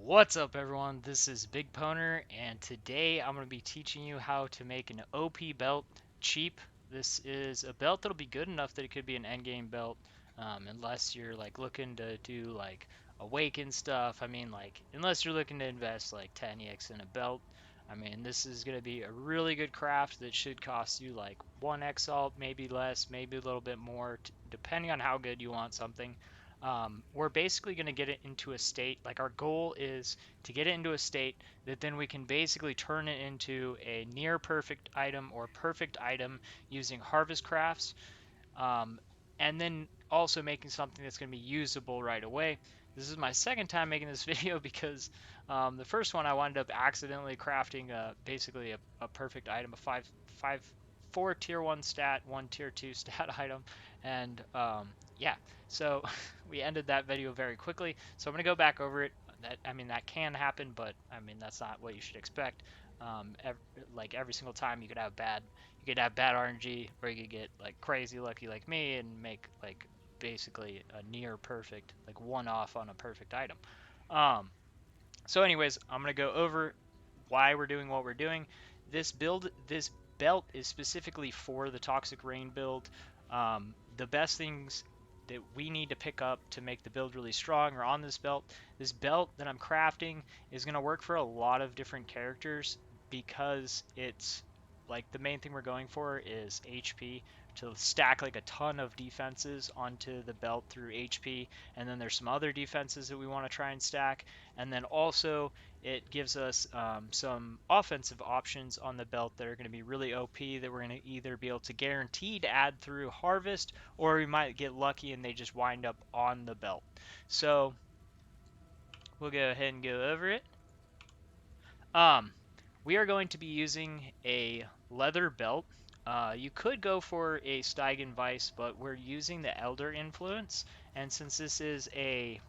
What's up everyone, this is BigPowner and today I'm going to be teaching you how to make an OP belt cheap. This is a belt that'll be good enough that it could be an endgame belt, unless you're like looking to do like awaken stuff. Unless you're looking to invest like 10 EX in a belt. This is going to be a really good craft that should cost you like 1 X salt, maybe less, maybe a little bit more, depending on how good you want something. We're basically going to get it into a state, like our goal is to get it into a state that then we can basically turn it into a near perfect item or perfect item using harvest crafts, um, and then also making something that's going to be usable right away. This is my second time making this video because the first one I wound up accidentally crafting basically a perfect item, a four tier 1 stat, 1 tier 2 stat item, and yeah, so we ended that video very quickly. So I'm going to go back over it. That can happen, but that's not what you should expect. Ev like every single time you could have bad RNG, or you could get like crazy lucky like me and make like basically a near perfect, like one off on a perfect item. Um, so anyways, I'm gonna go over why we're doing what we're doing. This belt is specifically for the Toxic Rain build. The best things that we need to pick up to make the build really strong are on this belt. This belt that I'm crafting is going to work for a lot of different characters because it's like the main thing we're going for is HP to stack like a ton of defenses onto the belt through HP, and then there's some other defenses that we want to try and stack, and then also it gives us some offensive options on the belt that are going to be really OP that we're going to either be able to guarantee to add through harvest, or we might get lucky and they just wind up on the belt. So we'll go ahead and go over it. Um, we are going to be using a leather belt. You could go for a Steigen Vice, but we're using the Elder influence, and since this is a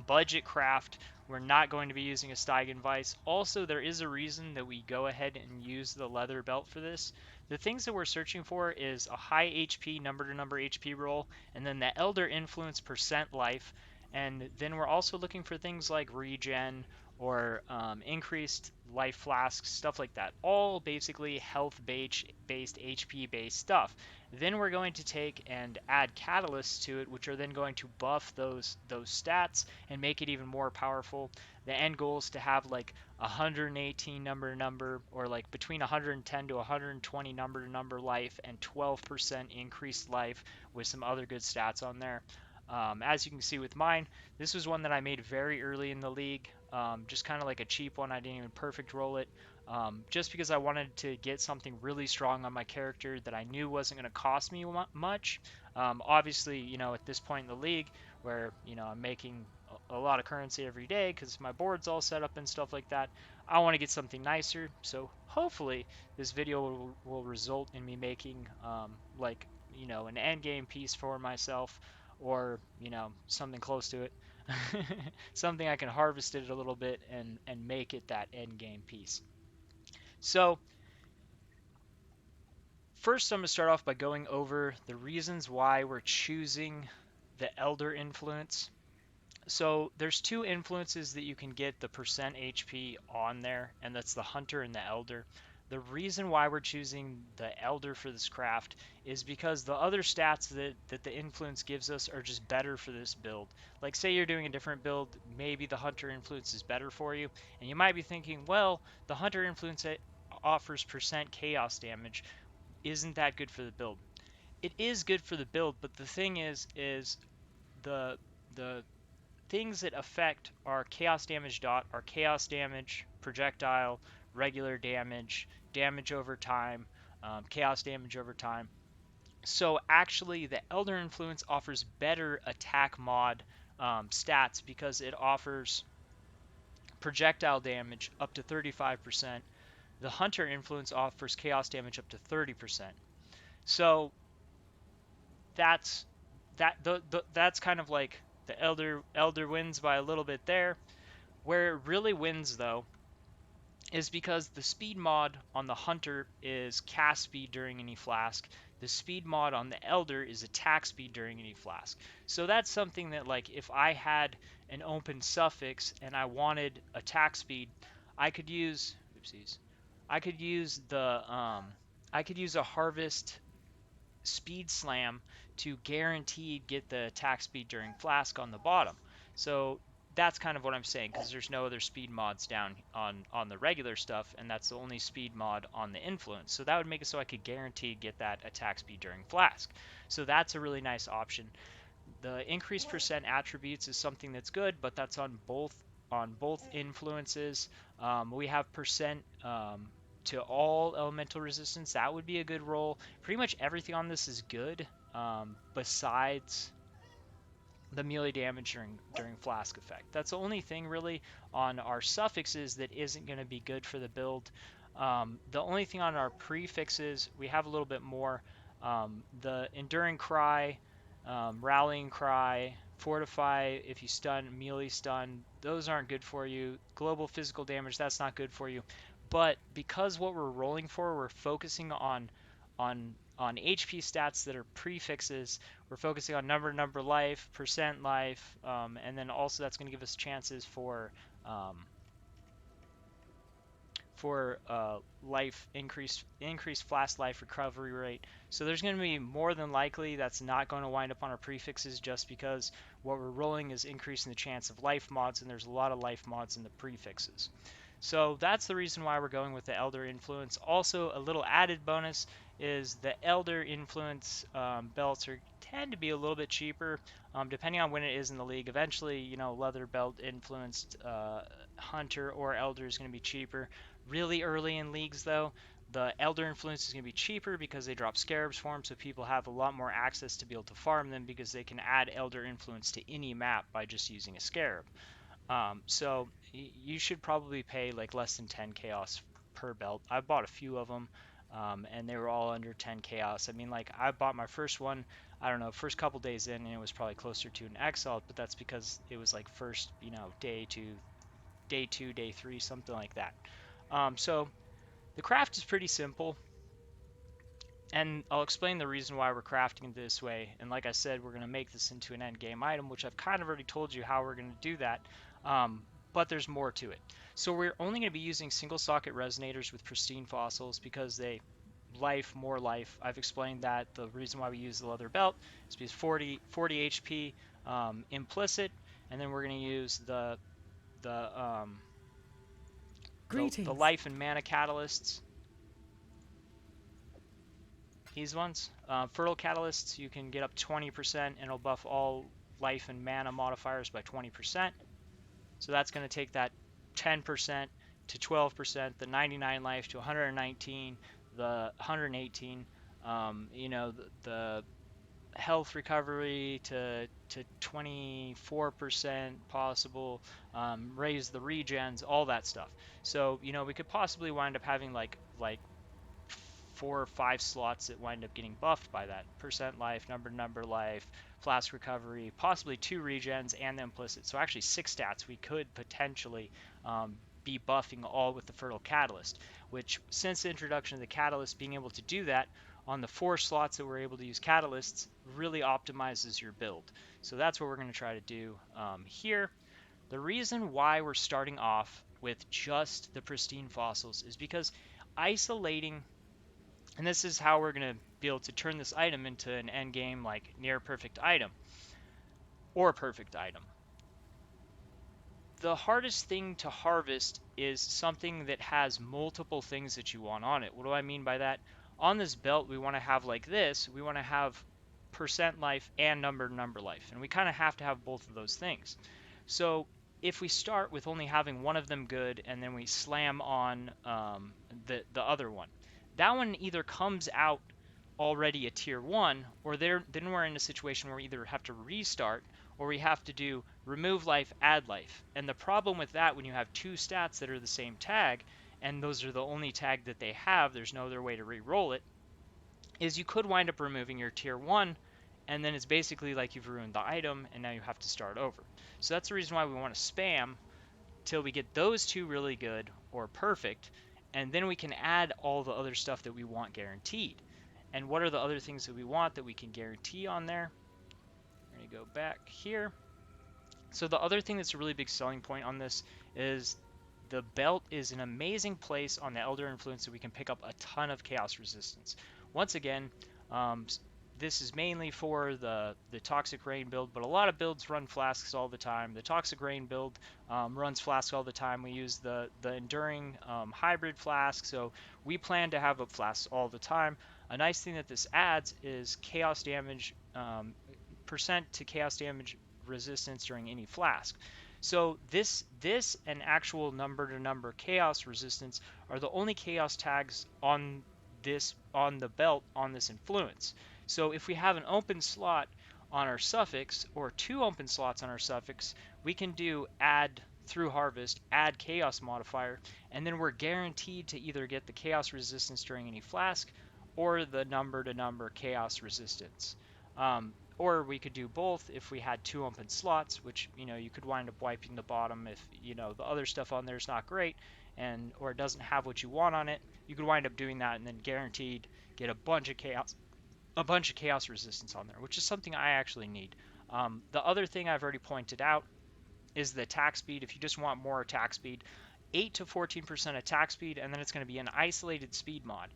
budget craft, we're not going to be using a Steigen Vice. Also, there is a reason that we go ahead and use the leather belt for this. The things that we're searching for is a high HP number to number HP roll, and then the Elder influence percent life, and then we're also looking for things like regen or increased life flasks, stuff like that. All basically health based HP based stuff. Then we're going to take and add catalysts to it, which are then going to buff those stats and make it even more powerful. The end goal is to have like 118 number to number, or like between 110 to 120 number to number life, and 12% increased life with some other good stats on there. As you can see with mine, this was one that I made very early in the league, just kind of like a cheap one. I didn't even perfect roll it, just because I wanted to get something really strong on my character that I knew wasn't going to cost me much. Obviously, at this point in the league, where I'm making a lot of currency every day because my board's all set up and stuff like that, I want to get something nicer. So hopefully this video will result in me making like an end game piece for myself, or something close to it. Something I can harvest it a little bit and make it that end game piece. So first I'm going to start off by going over the reasons why we're choosing the Elder influence. So there's two influences that you can get the percent HP on there, and that's the Hunter and the Elder. The reason why we're choosing the Elder for this craft is because the other stats that the influence gives us are just better for this build. Like say you're doing a different build, maybe the Hunter influence is better for you, and you might be thinking, well, the Hunter influence offers percent chaos damage. Isn't that good for the build? It is good for the build, but the thing is the the things that affect our chaos damage dot are chaos damage, projectile, regular damage, damage over time, chaos damage over time. So actually, the Elder Influence offers better attack mod stats because it offers projectile damage up to 35%. The Hunter Influence offers chaos damage up to 30%. So that's that's kind of like the Elder wins by a little bit there. Where it really wins though is because the speed mod on the hunter is cast speed during any flask. The speed mod on the elder is attack speed during any flask. So that's something that, like, if I had an open suffix and I wanted attack speed, I could use oopsies. I could use I could use a harvest speed slam to guaranteed get the attack speed during flask on the bottom. So that's kind of what I'm saying, because there's no other speed mods down on the regular stuff, and that's the only speed mod on the influence. So that would make it so I could guarantee get that attack speed during flask. So that's a really nice option. The increased percent attributes is something that's good, but that's on both influences. We have percent to all elemental resistance. That would be a good roll. Pretty much everything on this is good, besides the melee damage during flask effect. That's the only thing really on our suffixes that isn't going to be good for the build. The only thing on our prefixes, we have a little bit more. The enduring cry, rallying cry, fortify if you stun, melee stun, those aren't good for you. Global physical damage, that's not good for you. But because what we're rolling for, we're focusing on HP stats that are prefixes. We're focusing on number life, percent life, and then also that's going to give us chances um, for life increased flash life recovery rate. So there's going to be more than likely that's not going to wind up on our prefixes, just because what we're rolling is increasing the chance of life mods, and there's a lot of life mods in the prefixes. So that's the reason why we're going with the Elder Influence. Also, a little added bonus is the Elder Influence belts tend to be a little bit cheaper, depending on when it is in the league. Eventually, Leather Belt Influenced Hunter or Elder is going to be cheaper. Really early in leagues, though, the Elder Influence is going to be cheaper because they drop Scarabs for them, so people have a lot more access to be able to farm them, because they can add Elder Influence to any map by just using a Scarab. So you should probably pay like less than 10 chaos per belt. I bought a few of them, and they were all under 10 chaos. I mean, like, I bought my first one, I don't know, first couple days in, and it was probably closer to an exalt, but that's because it was like first, day two, day three, something like that. So the craft is pretty simple, and I'll explain the reason why we're crafting it this way. And like I said, we're going to make this into an end game item, which I've kind of already told you how we're going to do that. But there's more to it. So we're only going to be using single socket resonators with pristine fossils because they more life. I've explained that the reason why we use the leather belt is because 40 HP implicit, and then we're going to use the the Greetings. life and mana catalysts. These ones, fertile catalysts, you can get up 20%, and it'll buff all life and mana modifiers by 20%. So that's going to take that 10% to 12%, the 99 life to 119, the 118, the health recovery to 24% possible, raise the regens, all that stuff. So we could possibly wind up having like 4 or 5 slots that wind up getting buffed by that. Percent life, number life, flask recovery, possibly 2 regens and the implicit. So actually 6 stats we could potentially be buffing all with the fertile catalyst, which, since the introduction of the catalyst, being able to do that on the 4 slots that we're able to use catalysts really optimizes your build. So that's what we're going to try to do here. The reason why we're starting off with just the pristine fossils is because isolating, and this is how we're going to be able to turn this item into an end game, like, near perfect item or perfect item. The hardest thing to harvest is something that has multiple things that you want on it. What do I mean by that? On this belt, we want to have, like this, we want to have percent life and number life, and we kind of have to have both of those things. So if we start with only having one of them good, and then we slam on the other one, that one either comes out already a tier 1, or then we're in a situation where we either have to restart, or we have to do remove life, add life. And the problem with that, when you have 2 stats that are the same tag, and those are the only tag that they have, there's no other way to re-roll it, is you could wind up removing your tier 1, and then it's basically like you've ruined the item, and now you have to start over. So that's the reason why we want to spam till we get those two really good or perfect, and then we can add all the other stuff that we want guaranteed. And what are the other things that we want that we can guarantee on there? We're going to go back here. So the other thing that's a really big selling point on this is the belt is an amazing place on the Elder Influence that we can pick up a ton of chaos resistance. Once again, um, this is mainly for the Toxic Rain build, but a lot of builds run flasks all the time. The Toxic Rain build runs flasks all the time. We use the Enduring hybrid flask, so we plan to have up flasks all the time. A nice thing that this adds is chaos damage, percent to chaos damage resistance during any flask. So this and actual number to number chaos resistance are the only chaos tags on the belt on this influence. So if we have an open slot on our suffix or two open slots on our suffix, we can do add through harvest, add chaos modifier, and then we're guaranteed to either get the chaos resistance during any flask or the number to number chaos resistance. Or we could do both if we had two open slots, which, you could wind up wiping the bottom if, the other stuff on there is not great or it doesn't have what you want on it. You could wind up doing that and then guaranteed get a bunch of chaos resistance on there, which is something I actually need. The other thing I've already pointed out is the attack speed. If you just want more attack speed, 8 to 14% attack speed, and then it's going to be an isolated speed mod.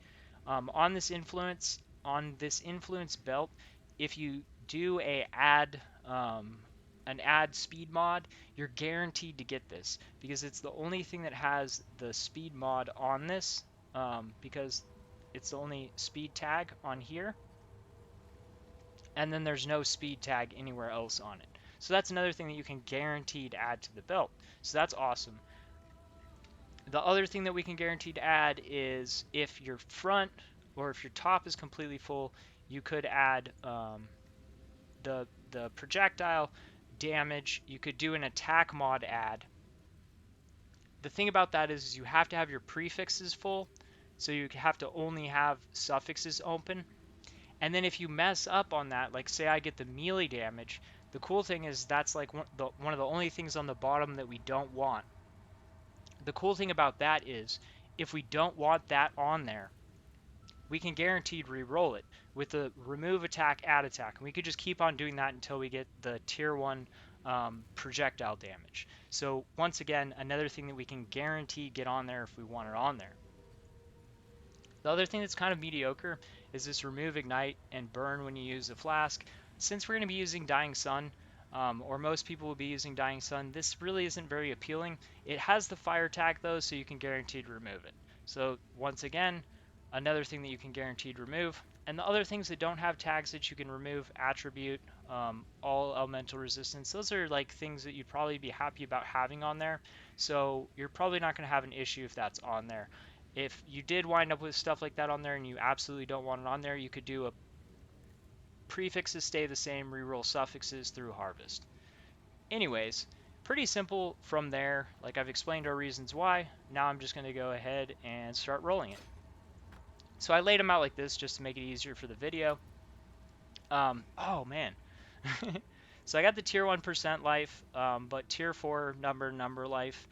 On this influence belt, if you do an add speed mod, you're guaranteed to get this because it's the only thing that has the speed mod on this, because it's the only speed tag on here, and then there's no speed tag anywhere else on it. So that's another thing that you can guaranteed add to the belt. So that's awesome. The other thing that we can guarantee to add is if your front or if your top is completely full, you could add the projectile damage. You could do an attack mod add. The thing about that is you have to have your prefixes full, so you have to only have suffixes open. And then if you mess up on that, like say I get the melee damage, the cool thing is that's like one of the only things on the bottom that we don't want. The cool thing about that is if we don't want that on there, we can guaranteed re-roll it with the remove attack, add attack. And we could just keep on doing that until we get the tier 1 projectile damage. So once again, another thing that we can guarantee get on there if we want it on there. The other thing that's kind of mediocre is this remove ignite and burn when you use a flask. Since we're going to be using Dying Sun, or most people will be using Dying Sun, this really isn't very appealing. It has the fire tag though, so you can guaranteed remove it. So once again, another thing that you can guaranteed remove. And the other things that don't have tags that you can remove, attribute, all elemental resistance, those are like things that you'd probably be happy about having on there. So you're probably not going to have an issue if that's on there. If you did wind up with stuff like that on there and you absolutely don't want it on there, you could do a prefixes stay the same, reroll suffixes through harvest. Anyways, pretty simple from there. Like I've explained our reasons why. Now I'm just going to go ahead and start rolling it. So I laid them out like this just to make it easier for the video. Oh man. So I got the tier 1% life, but tier 4 number life.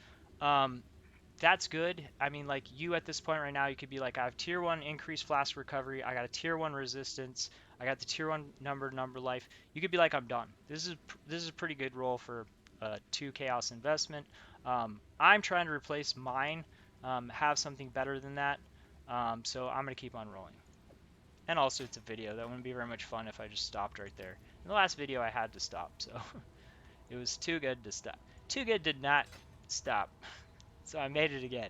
That's good. I mean, like you at this point right now, you could be like, I have tier 1 increased flask recovery. I got a tier 1 resistance. I got the tier 1 number life. You could be like, I'm done. This is a pretty good roll for 2 chaos investment. I'm trying to replace mine, have something better than that. So I'm going to keep on rolling. And also it's a video. That wouldn't be very much fun if I just stopped right there. In the last video I had to stop, so it was too good to stop. Too good to not stop. So I made it again.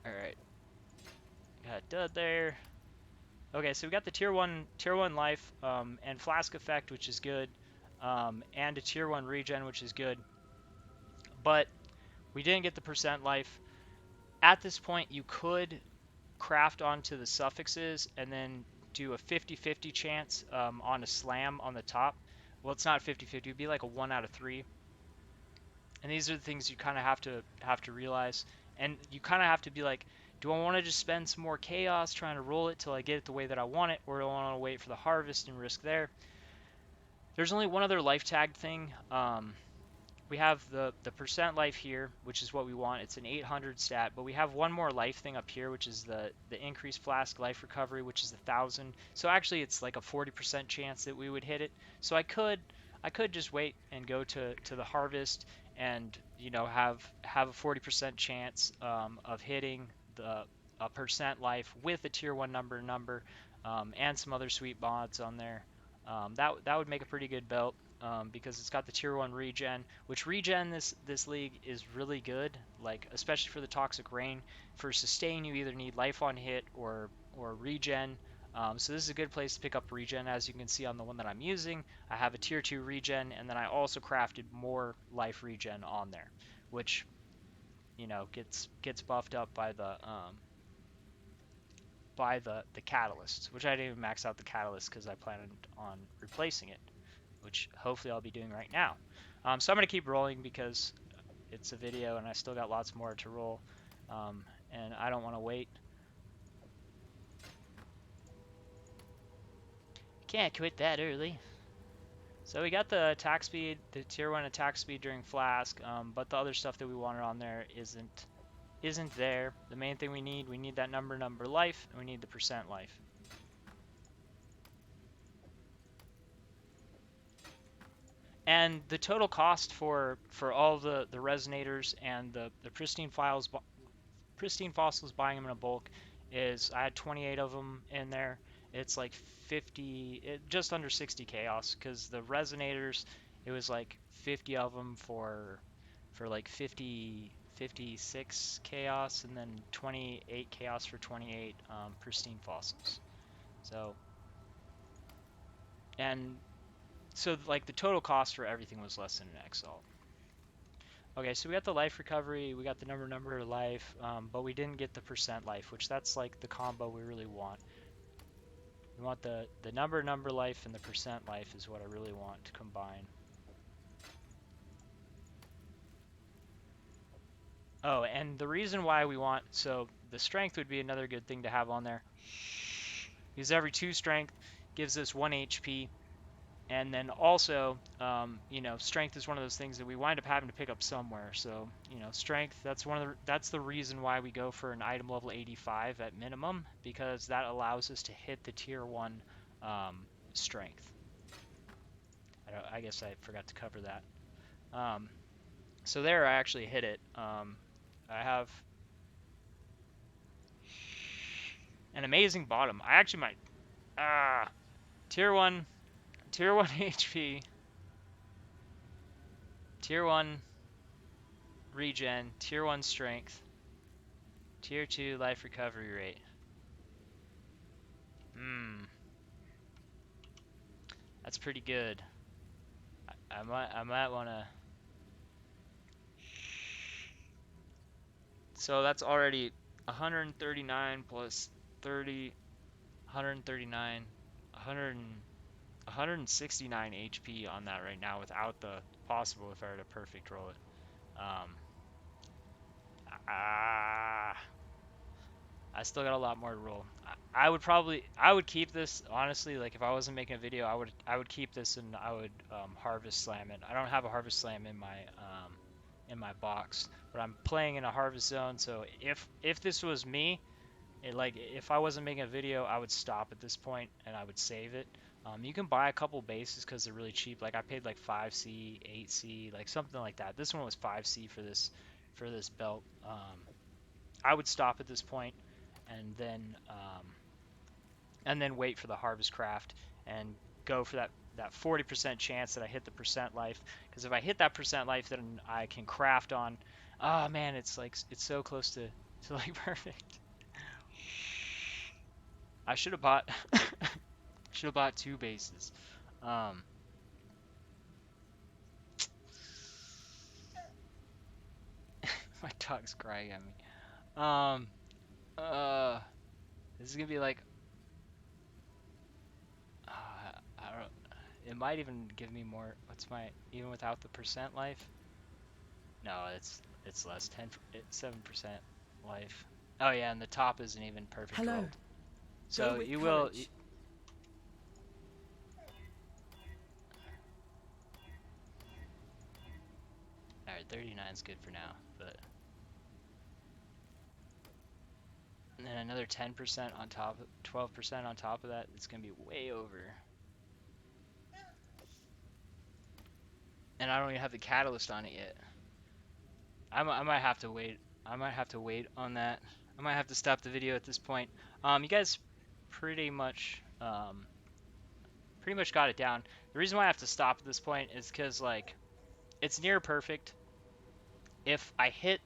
Alright. Got a dud there. Okay, so we got the tier 1 life, and flask effect, which is good, and a tier 1 regen, which is good. But we didn't get the percent life. At this point, you could craft onto the suffixes and then do a 50-50 chance on a slam on the top. Well, it's not 50-50. It'd be like a 1 out of 3. And these are the things you kind of have to realize. And you kind of have to be like, do I want to just spend some more chaos trying to roll it till I get it the way that I want it, or do I want to wait for the harvest and risk there? There's only one other life tag thing, we have the percent life here, which is what we want. It's an 800 stat, but we have one more life thing up here, which is the increased flask life recovery, which is 1,000. So actually, it's like a 40% chance that we would hit it. So I could just wait and go to the harvest and have a 40% chance of hitting the a percent life with a tier 1 number and some other sweet mods on there. That would make a pretty good belt because it's got the tier 1 regen, which regen this league is really good, like especially for the toxic rain. For sustain, you either need life on hit or regen. So this is a good place to pick up regen. As you can see on the one that I'm using, I have a tier 2 regen, and then I also crafted more life regen on there, which gets buffed up by the catalyst, which I didn't even max out the catalyst because I planned on replacing it, which hopefully I'll be doing right now. So I'm going to keep rolling because it's a video and I still got lots more to roll, and I don't want to wait. Can't quit that early. So we got the attack speed, the tier 1 attack speed during flask, but the other stuff that we wanted on there isn't there. The main thing we need that number life, and we need the percent life. And the total cost for all the resonators and the pristine fossils, buying them in a bulk, is I had 28 of them in there. It's like 50, just under 60 chaos, because the resonators, it was like 50 of them for like 56 chaos, and then 28 chaos for 28 pristine fossils. So, and so like the total cost for everything was less than an exalt. Okay, so we got the life recovery, we got the number life, but we didn't get the percent life, which that's like the combo we really want. We want the number life and the percent life is what I really want to combine. Oh, and the reason why we want, so the strength would be another good thing to have on there, because every 2 strength gives us 1 HP. And then also, strength is one of those things that we wind up having to pick up somewhere. So, strength, that's the reason why we go for an item level 85 at minimum, because that allows us to hit the tier 1 strength. I guess I forgot to cover that. So there, I actually hit it. I have an amazing bottom. I actually might, tier 1 HP, tier 1 regen, tier 1 strength, tier 2 life recovery rate. That's pretty good. I might want to. So that's already 139 plus 30, 139, 169 HP on that right now without the possible if I were to perfect roll it. I still got a lot more to roll. I would keep this, honestly, like if I wasn't making a video, I would keep this and I would harvest slam it. I don't have a harvest slam in my box, but I'm playing in a harvest zone, so if this was me, if I wasn't making a video, I would stop at this point and I would save it. You can buy a couple bases because they're really cheap. Like I paid like 5C, 8C, like something like that. This one was 5C for this belt. I would stop at this point and then wait for the harvest craft and go for that 40% chance that I hit the percent life, because if I hit that percent life, then I can craft on. Oh man, it's so close to like perfect. I should have bought 2 bases. My dog's crying at me. This is gonna be like, I don't. It might even give me more. What's my, even without the percent life? No, it's less. 7% life. Oh yeah, and the top isn't even perfect rolled. So you will. 39 is good for now, but and then another 10% on top, 12% on top of that, it's gonna be way over. And I don't even have the catalyst on it yet. I might have to wait. I might have to wait on that. I might have to stop the video at this point. You guys pretty much got it down. The reason why I have to stop at this point is because like it's near perfect. If I hit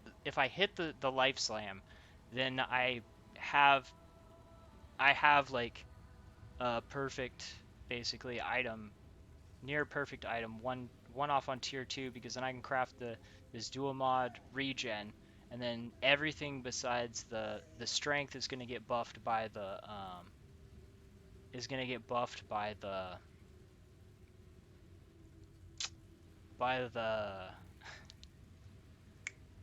the life slam, then have I have like a perfect basically item, near perfect item, one off on tier 2, because then I can craft this dual mod regen, and then everything besides the strength is going to get buffed by the is going to get buffed by the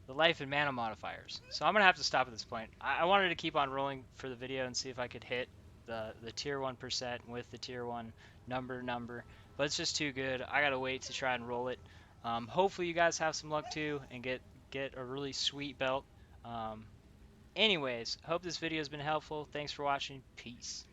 life and mana modifiers. So I'm gonna have to stop at this point. I wanted to keep on rolling for the video and see if I could hit the tier 1% with the tier 1 number, but it's just too good. I gotta wait to try and roll it. Hopefully you guys have some luck too and get a really sweet belt. Anyways, hope this video has been helpful. Thanks for watching. Peace.